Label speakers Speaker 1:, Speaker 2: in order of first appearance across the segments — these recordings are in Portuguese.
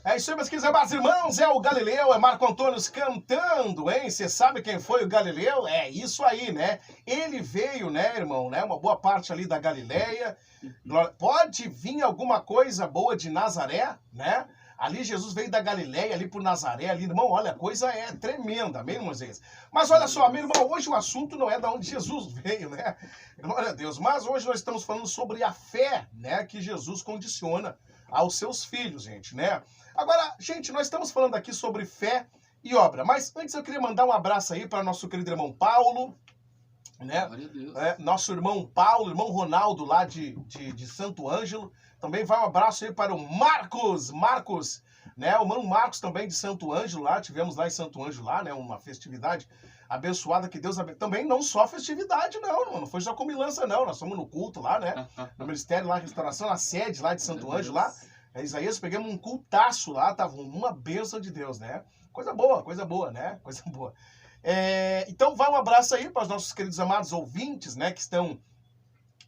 Speaker 1: É isso aí, meus queridos amados irmãos, é o Galileu, é Marco Antônio cantando, hein? Você sabe quem foi o Galileu? É isso aí, né? Ele veio, né, irmão, né? Uma boa parte ali da Galileia. Pode vir alguma coisa boa de Nazaré, né? Ali Jesus veio da Galileia, ali por Nazaré, ali, irmão, olha, a coisa é tremenda, amém, Moisés? Mas olha só, meu irmão, hoje o assunto não é de onde Jesus veio, né? Glória a Deus. Mas hoje nós estamos falando sobre a fé, né, que Jesus condiciona aos seus filhos, gente, né? Agora, gente, nós estamos falando aqui sobre fé e obra, mas antes eu queria mandar um abraço aí para nosso querido irmão Paulo, né? Nosso irmão Paulo, irmão Ronaldo lá de Santo Ângelo. Também vai um abraço aí para o Marcos, né? O irmão Marcos também de Santo Ângelo lá, tivemos lá em Santo Ângelo lá, né? Uma festividade abençoada que Deus abençoe. Também não só festividade, não foi só comilança, não. Nós fomos no culto lá, né? No Ministério lá, restauração, na sede lá de Santo Ângelo lá. Isaías, pegamos um cultaço lá, tava uma bênção de Deus, né? Coisa boa, né? Coisa boa. Então vai um abraço aí para os nossos queridos amados ouvintes, né? Que estão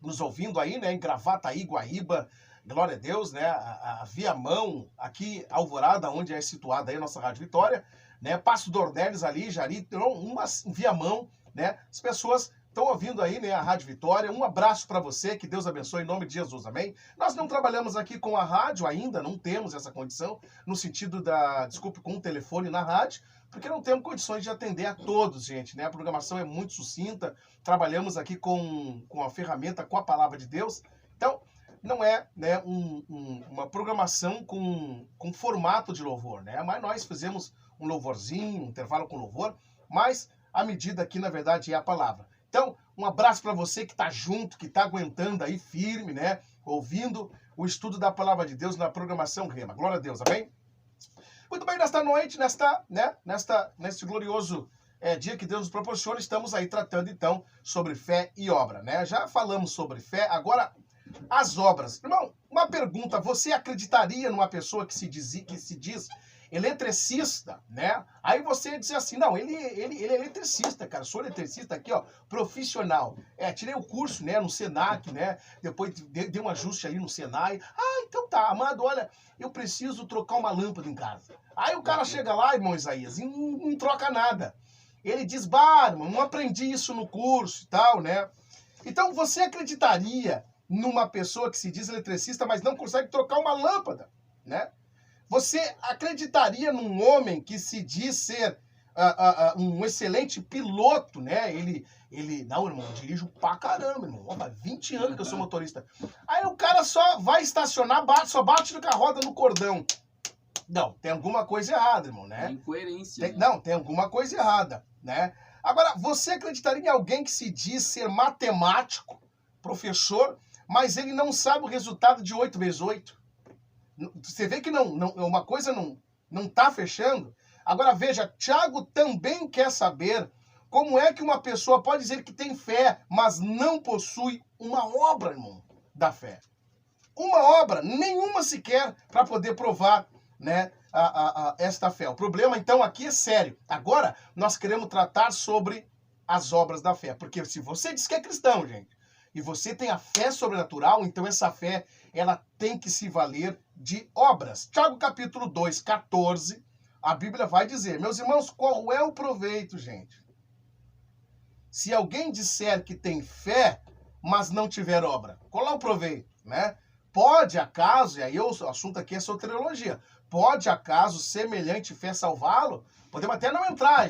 Speaker 1: nos ouvindo aí, né? Em Gravataí, Guaíba, glória a Deus, né? A Viamão, aqui, Alvorada, onde é situada aí a nossa Rádio Vitória, né? Passo Dornelles ali, Jari, Viamão, né? As pessoas estão ouvindo aí, né, a Rádio Vitória. Um abraço para você, que Deus abençoe em nome de Jesus, amém? Nós não trabalhamos aqui com a rádio ainda, não temos essa condição, no sentido com o telefone na rádio, porque não temos condições de atender a todos, gente, né? A programação é muito sucinta, trabalhamos aqui com a ferramenta, com a palavra de Deus, então não é, né, uma programação com formato de louvor, né? Mas nós fizemos um louvorzinho, um intervalo com louvor, mas a medida aqui, na verdade, é a palavra. Então, um abraço para você que está junto, que está aguentando aí firme, né? Ouvindo o estudo da Palavra de Deus na programação Rema. Glória a Deus, amém? Muito bem, nesta noite, neste glorioso dia que Deus nos proporciona, estamos aí tratando, então, sobre fé e obra, né? Já falamos sobre fé, agora as obras. Irmão, uma pergunta, você acreditaria numa pessoa que se diz eletricista, né? Aí você diz assim, não, ele é eletricista, cara, sou eletricista aqui, ó, profissional. Tirei o curso, né, no Senac, né? Depois dei um ajuste ali no Senai. Ah, então tá, amado, olha, eu preciso trocar uma lâmpada em casa. Aí o cara chega lá, irmão Isaías, e não troca nada. Ele diz, bah, irmão, não aprendi isso no curso e tal, né? Então você acreditaria numa pessoa que se diz eletricista, mas não consegue trocar uma lâmpada, né? Você acreditaria num homem que se diz ser um excelente piloto, né? Não, irmão, eu dirijo pra caramba, irmão. Ó, 20 anos que eu sou motorista. Aí o cara só vai estacionar, só bate com a roda no cordão. Não, tem alguma coisa errada, irmão, né?
Speaker 2: Tem incoerência. Né?
Speaker 1: Não, tem alguma coisa errada, né? Agora, você acreditaria em alguém que se diz ser matemático, professor, mas ele não sabe o resultado de 8 vezes 8? Você vê que uma coisa não tá fechando. Agora veja, Tiago também quer saber como é que uma pessoa pode dizer que tem fé, mas não possui uma obra, irmão, da fé. Uma obra, nenhuma sequer, para poder provar, né, esta fé. O problema, então, aqui é sério. Agora, nós queremos tratar sobre as obras da fé. Porque se você diz que é cristão, gente, e você tem a fé sobrenatural, então essa fé, ela tem que se valer de obras. Tiago capítulo 2, 14, a Bíblia vai dizer, meus irmãos, qual é o proveito, gente? Se alguém disser que tem fé, mas não tiver obra, qual é o proveito, né? Pode acaso, e aí o assunto aqui é soteriologia, pode acaso semelhante fé salvá-lo? Podemos até não entrar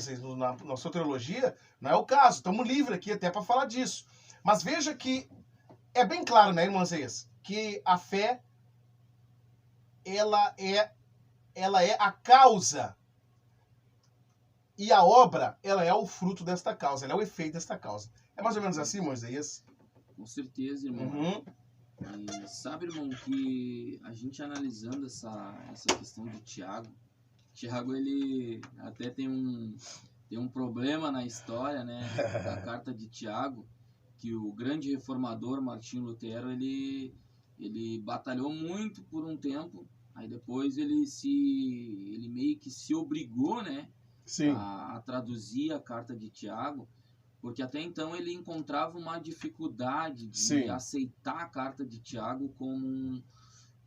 Speaker 1: na soteriologia, não é o caso, estamos livres aqui até para falar disso. Mas veja que é bem claro, né, irmãos, que a fé, ela é a causa e a obra, ela é o fruto desta causa, ela é o efeito desta causa. É mais ou menos assim, Moisés?
Speaker 2: Com certeza, irmão.
Speaker 1: Uhum.
Speaker 2: E sabe, irmão, que a gente analisando essa questão de Tiago, ele até tem um problema na história, né, da carta de Tiago, que o grande reformador Martinho Lutero, ele batalhou muito por um tempo, aí depois ele meio que se obrigou, né, a traduzir a carta de Tiago, porque até então ele encontrava uma dificuldade de aceitar a carta de Tiago como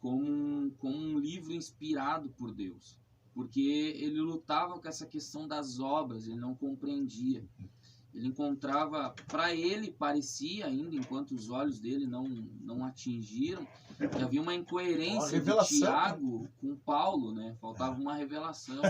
Speaker 2: como um livro inspirado por Deus, porque ele lutava com essa questão das obras, ele não compreendia. Ele encontrava, para ele parecia ainda, enquanto os olhos dele não atingiram, que havia uma incoerência de Tiago com Paulo, né? Faltava uma revelação.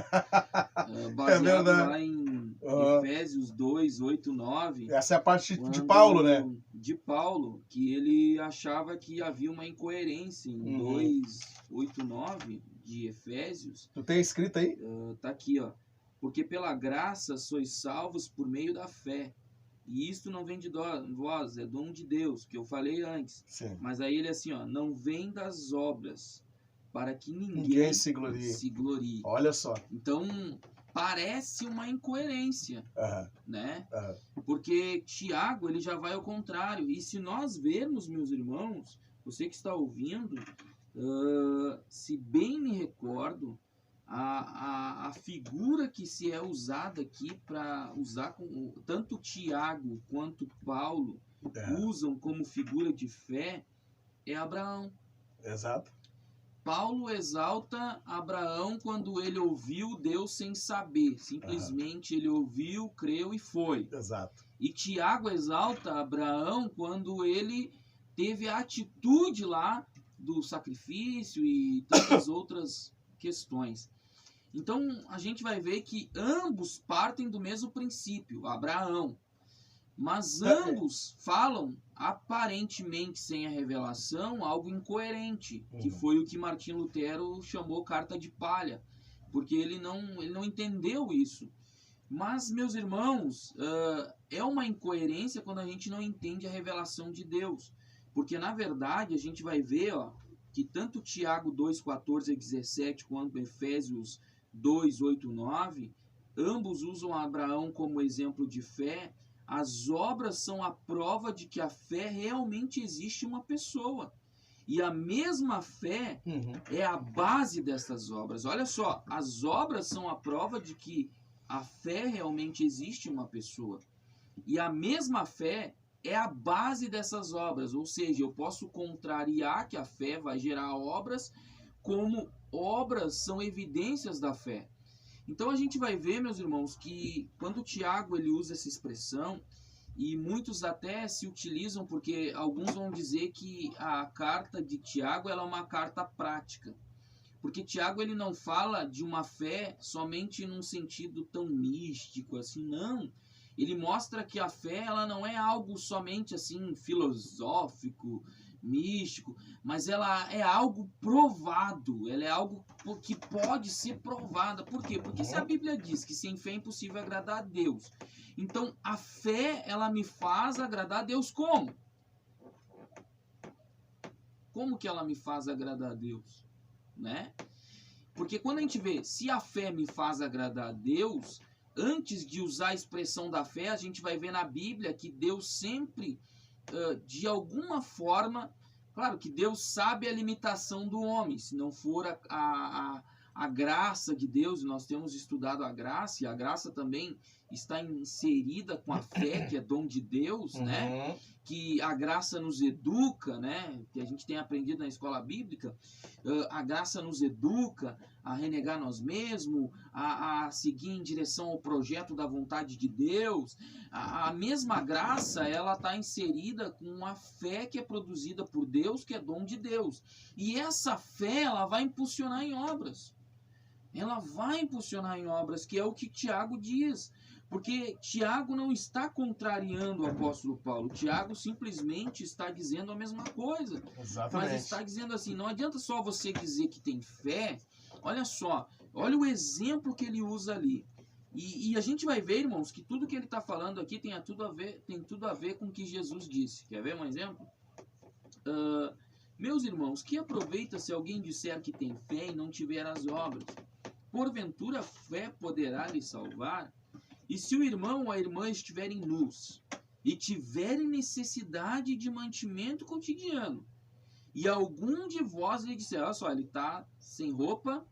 Speaker 2: Baseado lá em Efésios 2, 8, 9.
Speaker 1: Essa é a parte de Paulo, né?
Speaker 2: De Paulo, que ele achava que havia uma incoerência em 2, 8, 9 de Efésios.
Speaker 1: Tu tem escrito aí?
Speaker 2: Tá aqui, ó. Porque pela graça sois salvos por meio da fé. E isto não vem de vós, é dom de Deus, que eu falei antes.
Speaker 1: Sim.
Speaker 2: Mas aí ele assim, ó, não vem das obras, para que ninguém se glorie.
Speaker 1: Olha só.
Speaker 2: Então, parece uma incoerência, né? Porque Tiago, ele já vai ao contrário. E se nós vermos, meus irmãos, você que está ouvindo, se bem me recordo, a figura que se é usada aqui para usar tanto Tiago quanto Paulo usam como figura de fé é Abraão.
Speaker 1: Exato.
Speaker 2: Paulo exalta Abraão quando ele ouviu Deus sem saber. Simplesmente ele ouviu, creu e foi.
Speaker 1: Exato.
Speaker 2: E Tiago exalta Abraão quando ele teve a atitude lá do sacrifício e tantas outras questões. Então, a gente vai ver que ambos partem do mesmo princípio, Abraão. Mas ambos falam, aparentemente sem a revelação, algo incoerente, que foi o que Martinho Lutero chamou carta de palha, porque ele não entendeu isso. Mas, meus irmãos, é uma incoerência quando a gente não entende a revelação de Deus. Porque, na verdade, a gente vai ver que tanto Tiago 2, 14 a 17, quanto Efésios 2, 8, 9, ambos usam Abraão como exemplo de fé. As obras são a prova de que a fé realmente existe em uma pessoa. E a mesma fé é a base dessas obras. Olha só, as obras são a prova de que a fé realmente existe em uma pessoa. E a mesma fé é a base dessas obras. Ou seja, eu posso contrariar que a fé vai gerar obras, como obras são evidências da fé. Então a gente vai ver, meus irmãos, que quando Tiago ele usa essa expressão, e muitos até se utilizam, porque alguns vão dizer que a carta de Tiago ela é uma carta prática. Porque Tiago ele não fala de uma fé somente num sentido tão místico assim, não. Ele mostra que a fé ela não é algo somente assim filosófico, místico, mas ela é algo provado, ela é algo que pode ser provada. Por quê? Porque se a Bíblia diz que sem fé é impossível agradar a Deus, então a fé ela me faz agradar a Deus como? Como que ela me faz agradar a Deus? Né? Porque quando a gente vê, se a fé me faz agradar a Deus, antes de usar a expressão da fé, a gente vai ver na Bíblia que Deus sempre, de alguma forma, claro que Deus sabe a limitação do homem, se não for a graça de Deus, nós temos estudado a graça, e a graça também está inserida com a fé, que é dom de Deus, né? Que a graça nos educa, né? Que a gente tem aprendido na escola bíblica, a graça nos educa a renegar nós mesmos, a seguir em direção ao projeto da vontade de Deus. A mesma graça, ela está inserida com a fé que é produzida por Deus, que é dom de Deus. E essa fé, ela vai impulsionar em obras. Ela vai impulsionar em obras, que é o que Tiago diz. Porque Tiago não está contrariando o apóstolo Paulo. Tiago simplesmente está dizendo a mesma coisa.
Speaker 1: Exatamente.
Speaker 2: Mas está dizendo assim, não adianta só você dizer que tem fé. Olha só, olha o exemplo que ele usa ali. E a gente vai ver, irmãos, que tudo que ele está falando aqui tem tudo a ver com o que Jesus disse. Quer ver um exemplo? Meus irmãos, que aproveita se alguém disser que tem fé e não tiver as obras? Porventura a fé poderá lhe salvar? E se o irmão ou a irmã estiverem nus e tiverem necessidade de mantimento cotidiano, e algum de vós lhe disser, olha só, ele está sem roupa,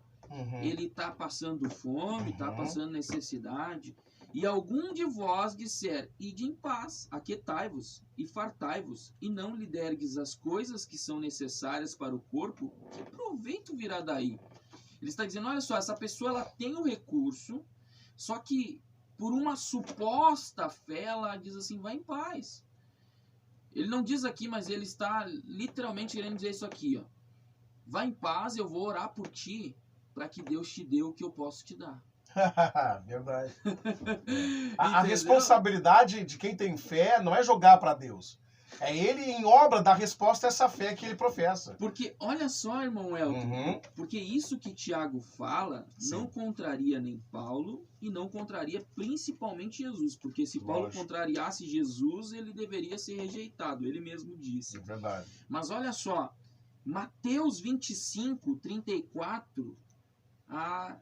Speaker 2: ele está passando fome, está passando necessidade, E algum de vós disser, ide em paz, aquietai-vos e fartai-vos, e não lhe dergues as coisas que são necessárias para o corpo, que proveito virá daí? Ele está dizendo, olha só, essa pessoa ela tem o recurso, só que por uma suposta fé ela diz assim, vai em paz. Ele não diz aqui, mas ele está literalmente querendo dizer isso aqui, ó. Vai em paz, eu vou orar por ti, para que Deus te dê o que eu posso te dar.
Speaker 1: Verdade. A responsabilidade de quem tem fé não é jogar para Deus. É ele em obra dar resposta a essa fé que ele professa.
Speaker 2: Porque, olha só, irmão Elton, porque isso que Tiago fala não contraria nem Paulo e não contraria principalmente Jesus. Porque se Paulo contrariasse Jesus, ele deveria ser rejeitado, ele mesmo disse.
Speaker 1: É verdade.
Speaker 2: Mas olha só, Mateus 25, 34 a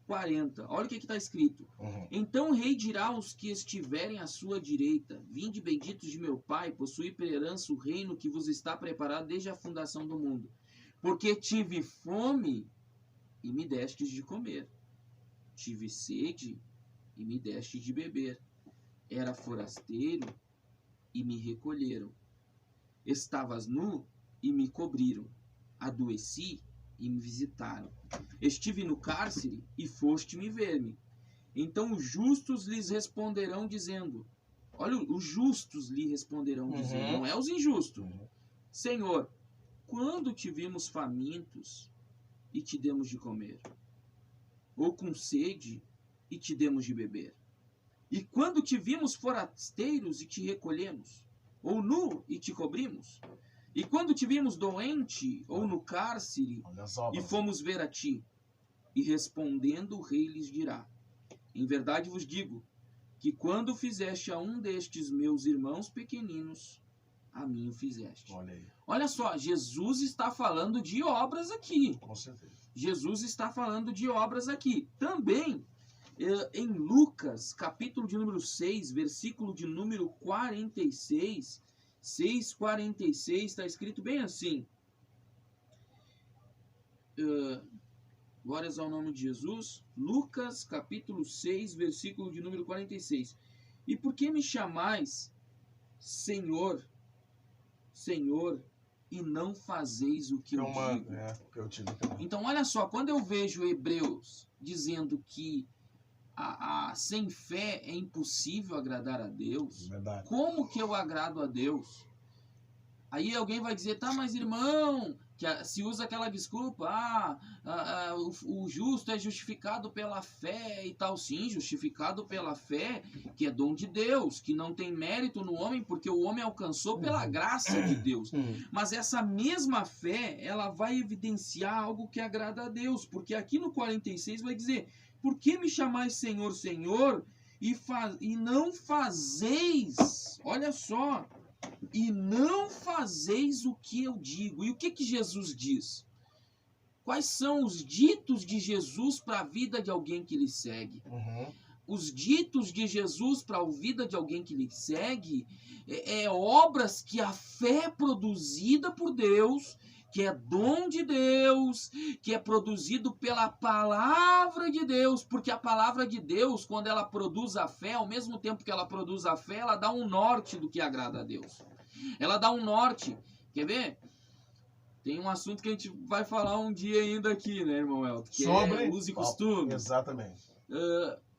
Speaker 2: 40. Olha o que está escrito. Então o rei dirá aos que estiverem à sua direita, vinde benditos de meu Pai, possuí por herança o reino que vos está preparado desde a fundação do mundo. Porque tive fome e me destes de comer. Tive sede e me deste de beber. Era forasteiro e me recolheram. Estavas nu e me cobriram. Adoeci e me visitaram. Estive no cárcere e foste me ver-me. Então os justos lhes responderão dizendo, olha, os justos lhe responderão dizendo, não é os injustos. Senhor, quando te vimos famintos e te demos de comer? Ou com sede e te demos de beber? E quando te vimos forasteiros e te recolhemos? Ou nu e te cobrimos? E quando te vimos doente ou no cárcere e fomos ver a ti? E respondendo o rei lhes dirá, em verdade vos digo, que quando fizeste a um destes meus irmãos pequeninos, a mim o fizeste. Olha só, Jesus está falando de obras aqui.
Speaker 1: Com certeza. Jesus
Speaker 2: está falando de obras aqui. Também, em Lucas, capítulo de número 6, versículo de número 46... 6,46 está escrito bem assim. Glórias ao nome de Jesus. Lucas capítulo 6, versículo de número 46. E por que me chamais Senhor, Senhor, e não fazeis o que eu digo? Então olha só, quando eu vejo Hebreus dizendo que sem fé é impossível agradar a Deus.
Speaker 1: Verdade.
Speaker 2: Como que eu agrado a Deus? Aí alguém vai dizer, tá, mas irmão, que se usa aquela desculpa, o justo é justificado pela fé e tal. Sim, justificado pela fé, que é dom de Deus, que não tem mérito no homem, porque o homem alcançou pela graça de Deus. Mas essa mesma fé, ela vai evidenciar algo que agrada a Deus, porque aqui no 46 vai dizer, por que me chamais Senhor, Senhor, e não fazeis, olha só, e não fazeis o que eu digo? E o que Jesus diz? Quais são os ditos de Jesus para a vida de alguém que lhe segue? Os ditos de Jesus para a vida de alguém que lhe segue é obras que a fé produzida por Deus, que é dom de Deus, que é produzido pela palavra de Deus, porque a palavra de Deus, quando ela produz a fé, ao mesmo tempo que ela produz a fé, ela dá um norte do que agrada a Deus. Ela dá um norte. Quer ver? Tem um assunto que a gente vai falar um dia ainda aqui, né, irmão Elton? Que
Speaker 1: sobre
Speaker 2: é uso e costume.
Speaker 1: Exatamente.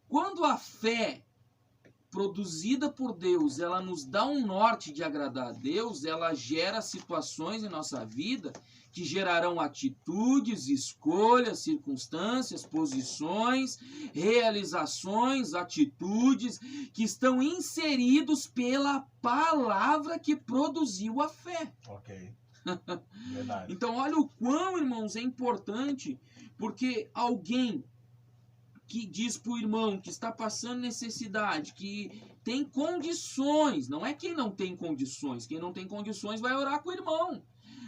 Speaker 2: Quando a fé produzida por Deus, ela nos dá um norte de agradar a Deus, ela gera situações em nossa vida que gerarão atitudes, escolhas, circunstâncias, posições, realizações, atitudes que estão inseridos pela palavra que produziu a fé.
Speaker 1: Ok. Verdade.
Speaker 2: Então, olha o quão, irmãos, é importante, porque alguém que diz para o irmão que está passando necessidade, que tem condições, não é quem não tem condições, quem não tem condições vai orar com o irmão,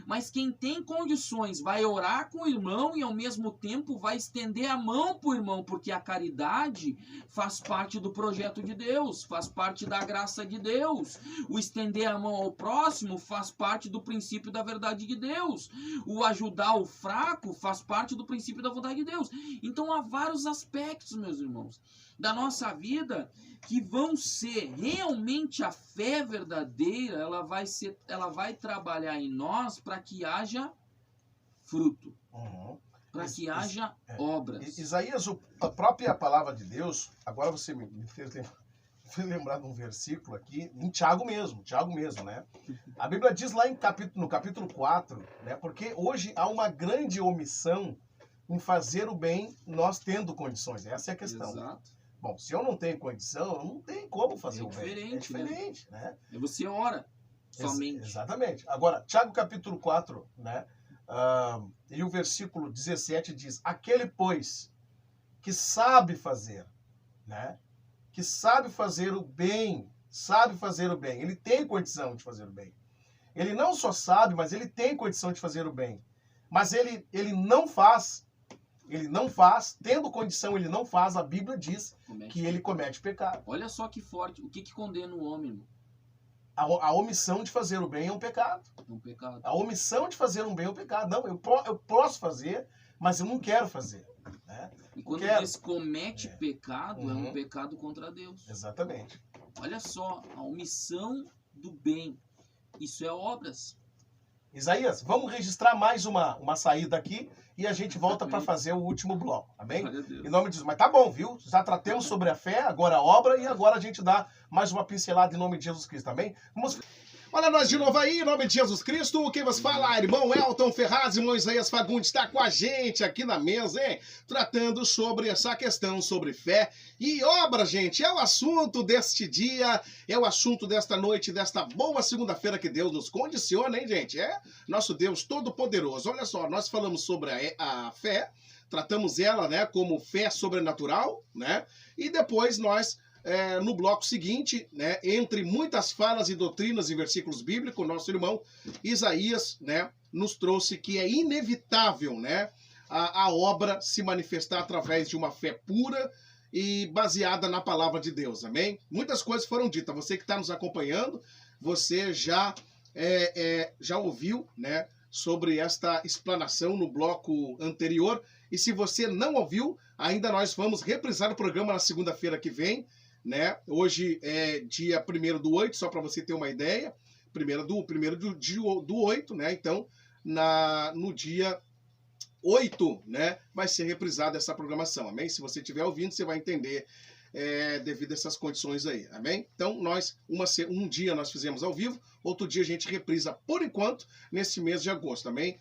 Speaker 2: Mas quem tem condições vai orar com o irmão e ao mesmo tempo vai estender a mão para o irmão, porque a caridade faz parte do projeto de Deus, faz parte da graça de Deus. O estender a mão ao próximo faz parte do princípio da verdade de Deus. O ajudar o fraco faz parte do princípio da vontade de Deus. Então há vários aspectos, meus irmãos, da nossa vida que vão ser realmente a fé verdadeira. Ela vai trabalhar em nós para que haja fruto, para que haja obras.
Speaker 1: Isaías, a própria palavra de Deus, agora você me fez lembrar de um versículo aqui, em Tiago mesmo, né? A Bíblia diz lá no capítulo 4, né? Porque hoje há uma grande omissão em fazer o bem, nós tendo condições. Essa é a questão.
Speaker 2: Exato.
Speaker 1: Bom, se eu não tenho condição, eu não tenho como fazer o bem. É diferente, né?
Speaker 2: E você ora somente.
Speaker 1: Exatamente. Agora, Tiago capítulo 4, né? E o versículo 17 diz: aquele, pois, que sabe fazer, né? Que sabe fazer o bem, ele tem condição de fazer o bem. Ele não só sabe, mas ele tem condição de fazer o bem. Mas ele não faz, tendo condição, ele não faz, a Bíblia diz que ele comete pecado.
Speaker 2: Olha só que forte, o que condena o homem, irmão?
Speaker 1: A omissão de fazer o bem é um pecado.
Speaker 2: É um pecado.
Speaker 1: A omissão de fazer um bem é um pecado. Não, eu posso fazer, mas eu não quero fazer. Né?
Speaker 2: E quando eles comete pecado, é um pecado contra Deus.
Speaker 1: Exatamente.
Speaker 2: Olha só, a omissão do bem. Isso é obras.
Speaker 1: Isaías, vamos registrar mais uma saída aqui e a gente volta para fazer o último bloco, tá bem? Em nome de Jesus. Mas tá bom, viu? Já tratamos sobre a fé, agora a obra, e agora a gente dá mais uma pincelada em nome de Jesus Cristo, tá bem? Vamos... Olha nós de novo aí, em nome de Jesus Cristo. Quem vos fala, irmão Elton Ferraz, irmão Isaías Fagundes, está com a gente aqui na mesa, hein? Tratando sobre essa questão sobre fé e obra, gente. É o assunto deste dia, é o assunto desta noite, desta boa segunda-feira que Deus nos condiciona, hein, gente? É nosso Deus Todo-Poderoso. Olha só, nós falamos sobre a fé, tratamos ela, né, como fé sobrenatural, né? E depois nós... no bloco seguinte, né, entre muitas falas e doutrinas e versículos bíblicos, nosso irmão Isaías, né, nos trouxe que é inevitável, né, a obra se manifestar através de uma fé pura e baseada na palavra de Deus, amém? Muitas coisas foram ditas, você que está nos acompanhando, você já ouviu, né, sobre esta explanação no bloco anterior, e se você não ouviu, ainda nós vamos reprisar o programa na segunda-feira que vem, né? Hoje é dia 1º/8, só para você ter uma ideia. 1º/8, né? Então, no dia 8, né, vai ser reprisada essa programação, amém? Se você estiver ouvindo, você vai entender devido a essas condições aí, amém? Então, um dia nós fizemos ao vivo, outro dia a gente reprisa, por enquanto, nesse mês de agosto, amém?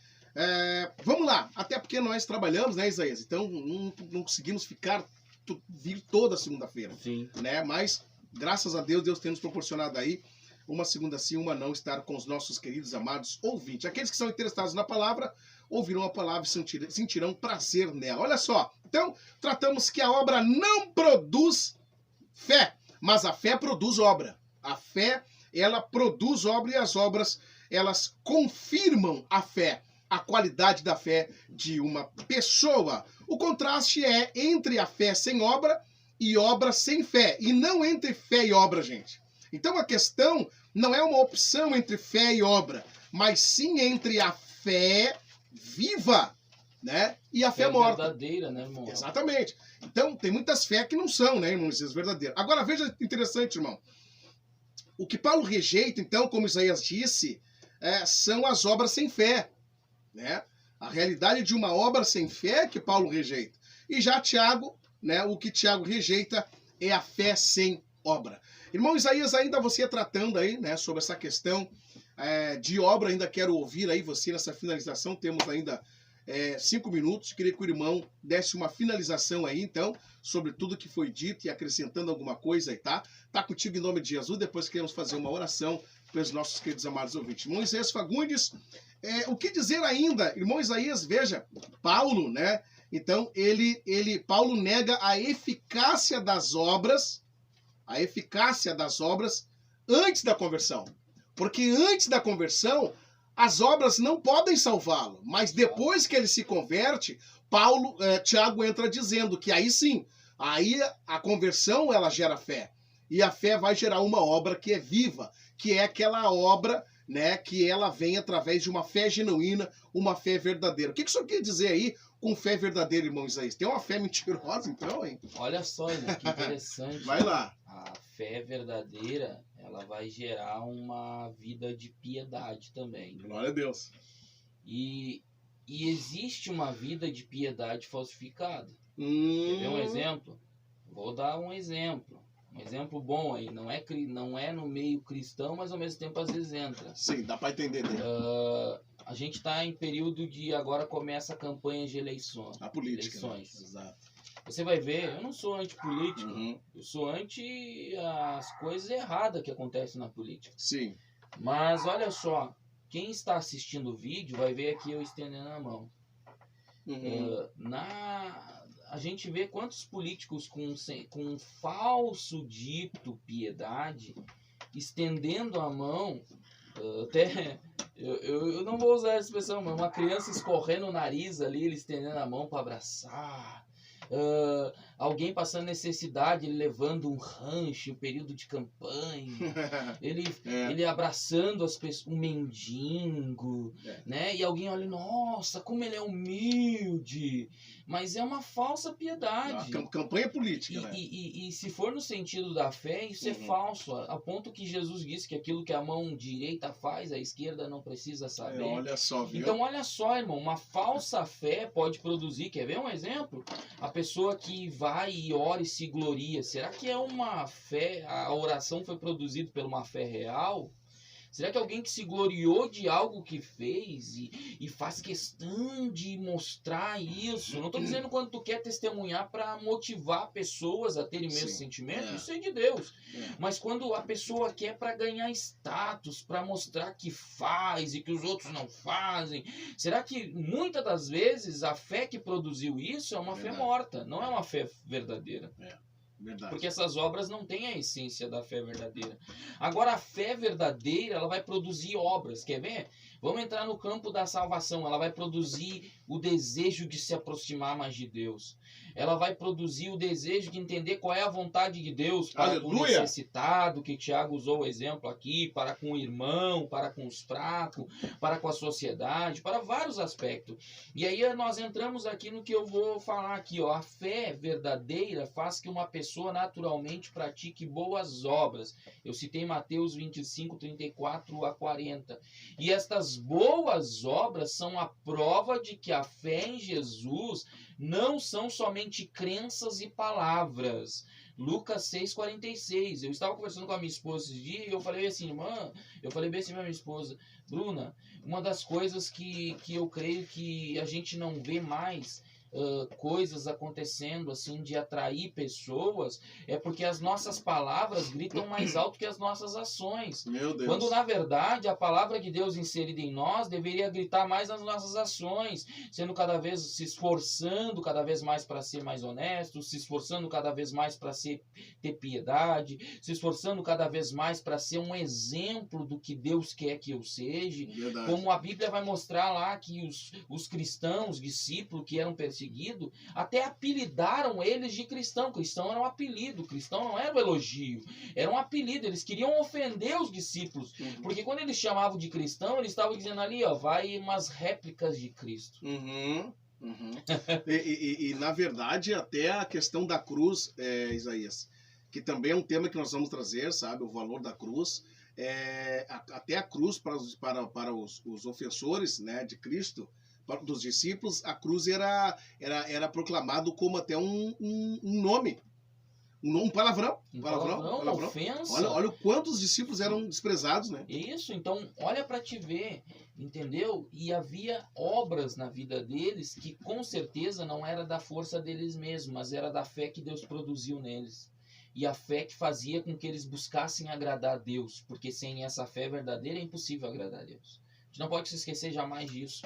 Speaker 1: Vamos lá, até porque nós trabalhamos, né, Isaías? Então, não conseguimos vir toda segunda-feira, né? Mas graças a Deus, Deus tem nos proporcionado aí uma segunda sim, uma não, estar com os nossos queridos amados ouvintes. Aqueles que são interessados na palavra, ouvirão a palavra e sentirão prazer nela. Olha só, então tratamos que a obra não produz fé, mas a fé produz obra. A fé, ela produz obra, e as obras, elas confirmam a fé, a qualidade da fé de uma pessoa. O contraste é entre a fé sem obra e obra sem fé, e não entre fé e obra, gente. Então a questão não é uma opção entre fé e obra, mas sim entre a fé viva, né, e a fé morta.
Speaker 2: Verdadeira, né, irmão?
Speaker 1: Exatamente. Então tem muitas fé que não são, né, irmãos, verdadeiras. Agora veja interessante, irmão. O que Paulo rejeita, então, como Isaías disse, são as obras sem fé, né? A realidade de uma obra sem fé que Paulo rejeita. E já Tiago, né, o que Tiago rejeita é a fé sem obra. Irmão Isaías, ainda você tratando aí, né, sobre essa questão de obra, ainda quero ouvir aí você nessa finalização. Temos ainda 5 minutos. Queria que o irmão desse uma finalização aí, então, sobre tudo que foi dito e acrescentando alguma coisa aí, tá? Tá contigo em nome de Jesus. Depois queremos fazer uma oração pelos nossos queridos amados ouvintes. Irmão Isaías Fagundes, o que dizer ainda? Irmão Isaías, veja, Paulo, né? Então, Paulo nega a eficácia das obras antes da conversão. Porque antes da conversão, as obras não podem salvá-lo, mas depois que ele se converte, Tiago entra dizendo que aí sim, aí a conversão ela gera fé. E a fé vai gerar uma obra que é viva, que é aquela obra, né, que ela vem através de uma fé genuína, uma fé verdadeira. O que o senhor quer dizer aí com fé verdadeira, irmão Isaías? Tem uma fé mentirosa, então, hein?
Speaker 2: Olha só, irmão, que interessante.
Speaker 1: Vai lá.
Speaker 2: A fé verdadeira, ela vai gerar uma vida de piedade também.
Speaker 1: Glória a Deus.
Speaker 2: E existe uma vida de piedade falsificada. Quer ver um exemplo? Vou dar um exemplo. Um exemplo bom aí. Não é no meio cristão, mas ao mesmo tempo às vezes entra.
Speaker 1: Sim, dá para entender.
Speaker 2: A gente está em período de... Agora começa a campanha de eleições.
Speaker 1: A política.
Speaker 2: Eleições.
Speaker 1: Né? Exato.
Speaker 2: Você vai ver, eu não sou antipolítico. Eu sou anti as coisas erradas que acontecem na política.
Speaker 1: Sim.
Speaker 2: Mas olha só, quem está assistindo o vídeo vai ver aqui eu estendendo a mão. A gente vê quantos políticos com falso dito piedade, estendendo a mão, até... Eu não vou usar essa expressão, mas uma criança escorrendo o nariz ali, ele estendendo a mão para abraçar. Alguém passando necessidade, ele levando um rancho em período de campanha, ele abraçando as pessoas, um mendigo, né? E alguém olha, nossa, como ele é humilde, mas é uma falsa piedade.
Speaker 1: Campanha política, né?
Speaker 2: E se for no sentido da fé, isso é falso, a ponto que Jesus disse que aquilo que a mão direita faz, a esquerda não precisa saber.
Speaker 1: Olha só, viu?
Speaker 2: Então olha só, irmão, uma falsa fé pode produzir, quer ver um exemplo? A pessoa que vai e ora e se gloria, será que é uma fé, a oração foi produzida por uma fé real? Será que alguém que se gloriou de algo que fez e faz questão de mostrar isso? Não estou dizendo quando tu quer testemunhar para motivar pessoas a terem o mesmo sentimento, isso é de Deus. Mas quando a pessoa quer para ganhar status, para mostrar que faz e que os outros não fazem, será que muitas das vezes a fé que produziu isso é uma fé morta, não é uma fé verdadeira?
Speaker 1: Verdade.
Speaker 2: Porque essas obras não têm a essência da fé verdadeira. Agora, a fé verdadeira, ela vai produzir obras. Quer ver? Vamos entrar no campo da salvação. Ela vai produzir o desejo de se aproximar mais de Deus. Ela vai produzir o desejo de entender qual é a vontade de Deus para o necessitado, que Tiago usou o exemplo aqui, para com o irmão, para com os fracos, para com a sociedade, para vários aspectos. E aí nós entramos aqui no que eu vou falar aqui, ó. A fé verdadeira faz que uma pessoa naturalmente pratique boas obras. Eu citei Mateus 25, 34 a 40. E estas boas obras são a prova de que a fé em Jesus não são somente crenças e palavras. Lucas 6,46. Eu estava conversando com a minha esposa esses dias e eu falei assim, irmã, eu falei bem assim pra minha esposa, Bruna, uma das coisas que eu creio que a gente não vê mais coisas acontecendo assim de atrair pessoas é porque as nossas palavras gritam mais alto que as nossas ações.
Speaker 1: Meu Deus.
Speaker 2: Quando na verdade a palavra de Deus inserida em nós deveria gritar mais nas nossas ações, sendo cada vez, se esforçando cada vez mais para ser mais honesto, se esforçando cada vez mais para ter piedade, se esforçando cada vez mais para ser um exemplo do que Deus quer que eu seja.
Speaker 1: Verdade.
Speaker 2: Como a Bíblia vai mostrar lá que os cristãos, discípulos que eram perseguido, até apelidaram eles de cristão. Cristão era um apelido, cristão não era um elogio, era um apelido. Eles queriam ofender os discípulos, porque quando eles chamavam de cristão, eles estavam dizendo ali, ó, vai umas réplicas de Cristo.
Speaker 1: E na verdade, até a questão da cruz, Isaías, que também é um tema que nós vamos trazer, sabe, o valor da cruz. Até a cruz para os ofensores, né, de Cristo, dos discípulos, a cruz era proclamado como até um nome, um palavrão.
Speaker 2: Uma ofensa.
Speaker 1: Olha quantos discípulos eram desprezados, né?
Speaker 2: Isso, então olha para te ver, entendeu? E havia obras na vida deles que com certeza não era da força deles mesmos, mas era da fé que Deus produziu neles. E a fé que fazia com que eles buscassem agradar a Deus, porque sem essa fé verdadeira é impossível agradar a Deus.
Speaker 3: gente não pode se esquecer jamais disso.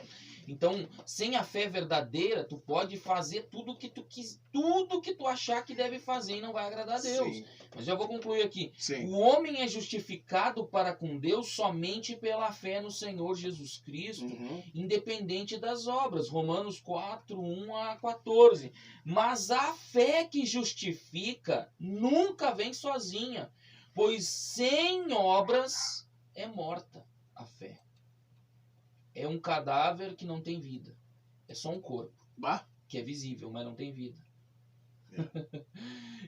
Speaker 3: Então, sem a fé verdadeira, tu pode fazer tudo que tu achar que deve fazer e não vai agradar a Deus.
Speaker 1: Sim.
Speaker 3: Mas já vou concluir aqui.
Speaker 1: Sim.
Speaker 3: O homem é justificado para com Deus somente pela fé no Senhor Jesus Cristo, independente das obras. Romanos 4, 1 a 14. Mas a fé que justifica nunca vem sozinha, pois sem obras é morta a fé. É um cadáver que não tem vida. É só um corpo.
Speaker 1: Bah.
Speaker 3: Que é visível, mas não tem vida.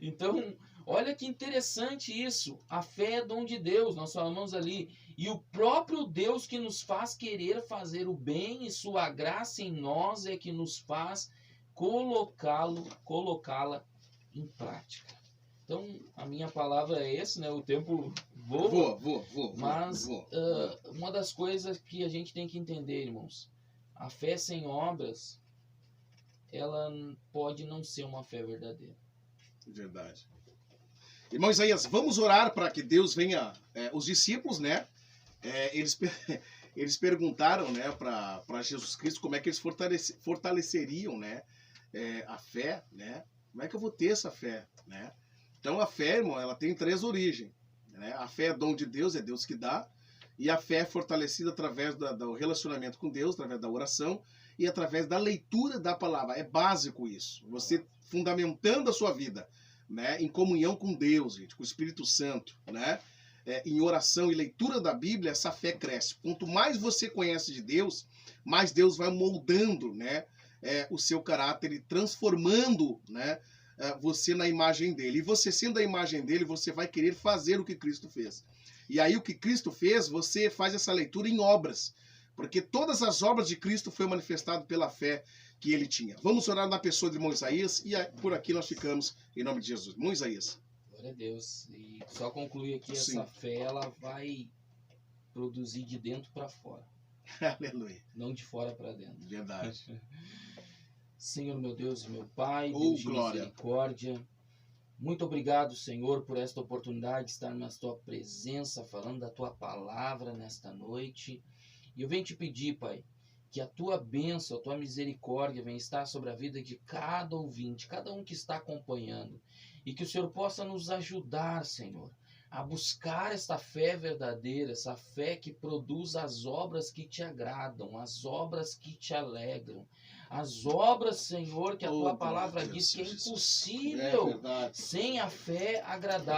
Speaker 3: Então, olha que interessante isso. A fé é dom de Deus, nós falamos ali. E o próprio Deus que nos faz querer fazer o bem e sua graça em nós é que nos faz colocá-la em prática. Então, a minha palavra é esse, né? O tempo voa. Mas uma das coisas que a gente tem que entender, irmãos, a fé sem obras, ela pode não ser uma fé verdadeira.
Speaker 1: Verdade. Irmão Isaías, vamos orar para que Deus venha. Os discípulos, né? Eles perguntaram, né, para Jesus Cristo como é que eles fortaleceriam, né, a fé, né? Como é que eu vou ter essa fé, né? Então a fé, irmão, ela tem 3 origens, né? A fé é dom de Deus, é Deus que dá, e a fé é fortalecida através do relacionamento com Deus, através da oração e através da leitura da palavra. É básico isso. Você fundamentando a sua vida, né, em comunhão com Deus, gente, com o Espírito Santo, né? Em oração e leitura da Bíblia, essa fé cresce. Quanto mais você conhece de Deus, mais Deus vai moldando, né, o seu caráter e transformando, né, você na imagem dele. E você sendo a imagem dele, você vai querer fazer o que Cristo fez. E aí o que Cristo fez, você faz essa leitura em obras. Porque todas as obras de Cristo foi manifestado pela fé que ele tinha. Vamos orar na pessoa de irmão Isaías e por aqui nós ficamos em nome de Jesus. Irmão Isaías.
Speaker 3: Glória a Deus. E só concluir aqui,
Speaker 1: Sim.
Speaker 3: essa fé, ela vai produzir de dentro para fora.
Speaker 1: Aleluia.
Speaker 3: Não de fora para dentro.
Speaker 1: Verdade.
Speaker 3: Senhor, meu Deus e meu Pai, Deus de
Speaker 1: glória.
Speaker 3: misericórdia, muito obrigado, Senhor, por esta oportunidade de estar na tua presença, falando da tua palavra nesta noite. E eu venho te pedir, Pai, que a tua bênção, a tua misericórdia venha estar sobre a vida de cada ouvinte, cada um que está acompanhando. E que o Senhor possa nos ajudar, Senhor, a buscar esta fé verdadeira, essa fé que produz as obras que te agradam, as obras que te alegram, as obras, Senhor, que a tua palavra diz que é impossível sem a fé agradar.